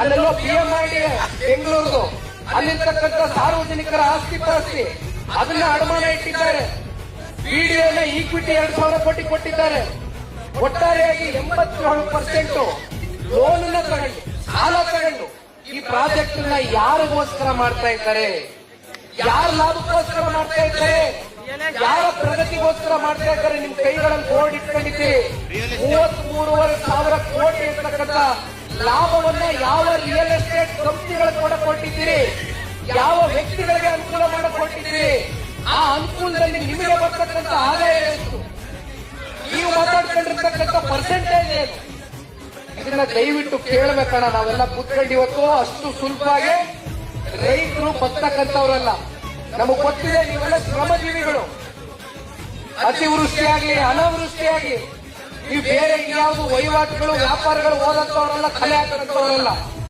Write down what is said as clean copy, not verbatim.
ಅಲ್ಲೆಲ್ಲೋ PMID ಬೆಂಗಳೂರು ಅಲ್ಲಿರ್ತಕ್ಕಂಥ ಸಾರ್ವಜನಿಕರ ಆಸ್ತಿ ಪಾಸ್ತಿ ಅದನ್ನ ಅಡಮಾನ ಇಟ್ಟಿದ್ದಾರೆ. BDOನ ಈಕ್ವಿಟಿ 2,000 ಕೋಟಿ ಕೊಟ್ಟಿದ್ದಾರೆ. ಒಟ್ಟಾರೆಯಾಗಿ 87% ಲೋನ್ ತಗೊಂಡು ಸಾಲ ತಗೊಂಡು ಈ ಪ್ರಾಜೆಕ್ಟ್ ನ ಯಾರಿಗೋಸ್ಕರ ಮಾಡ್ತಾ ಇದ್ದಾರೆ? ಯಾರ ಲಾಭಕ್ಕೋಸ್ಕರ ಮಾಡ್ತಾ ಇದ್ದಾರೆ? ಯಾರ ಪ್ರಗತಿಗೋಸ್ಕರ ಮಾಡ್ತಾ ಇದ್ದಾರೆ? ನಿಮ್ ಕೈಗಳಲ್ಲಿ ಬೋರ್ಡ್ ಇಟ್ಕೊಂಡಿದ್ದೀರಿ. 33,500 ಕೋಟಿ ಇರ್ತಕ್ಕಂಥ ಲಾಭವನ್ನ ಯಾವ ರಿಯಲ್ ಎಸ್ಟೇಟ್ ಕಂಪನಿಗಳು ಕೂಡ ಕೊಟ್ಟಿದ್ದೀರಿ, ಯಾವ ವ್ಯಕ್ತಿಗಳಿಗೆ ಅನುಕೂಲ ಮಾಡಿಕೊಟ್ಟಿದ್ದೀರಿ. ಆ ಅನುಕೂಲದಲ್ಲಿ ನಿಮಗೆ ಬರ್ತಕ್ಕಂಥ ಆದಾಯ ಎಷ್ಟು, ನೀವು ಮಾತಾಡ್ಕೊಂಡಿರ್ತಕ್ಕಂಥ ಪರ್ಸೆಂಟೇಜ್ ಏನು, ಇದನ್ನ ದಯವಿಟ್ಟು ಕೇಳಬೇಕಣ್ಣ. ನಾವೆಲ್ಲ ಕೂತ್ಕೊಂಡು ಇವತ್ತು ಅಷ್ಟು ಸುಲಭವಾಗಿ ರೈತರು ಬರ್ತಕ್ಕಂಥವ್ರಲ್ಲ. ನಮಗ್ ಗೊತ್ತಿದೆ ನೀವೆಲ್ಲ ಶ್ರಮಜೀವಿಗಳು. ಅತಿವೃಷ್ಟಿಯಾಗಿ ಅನಾವೃಷ್ಟಿಯಾಗಿ ನೀವು ಬೇರೆ ಯಾವುದು ವಹಿವಾಟುಗಳು ವ್ಯಾಪಾರಗಳು ಓದಂತವರಲ್ಲ, ಕಲೆ ಹಾಕಂತವರಲ್ಲ.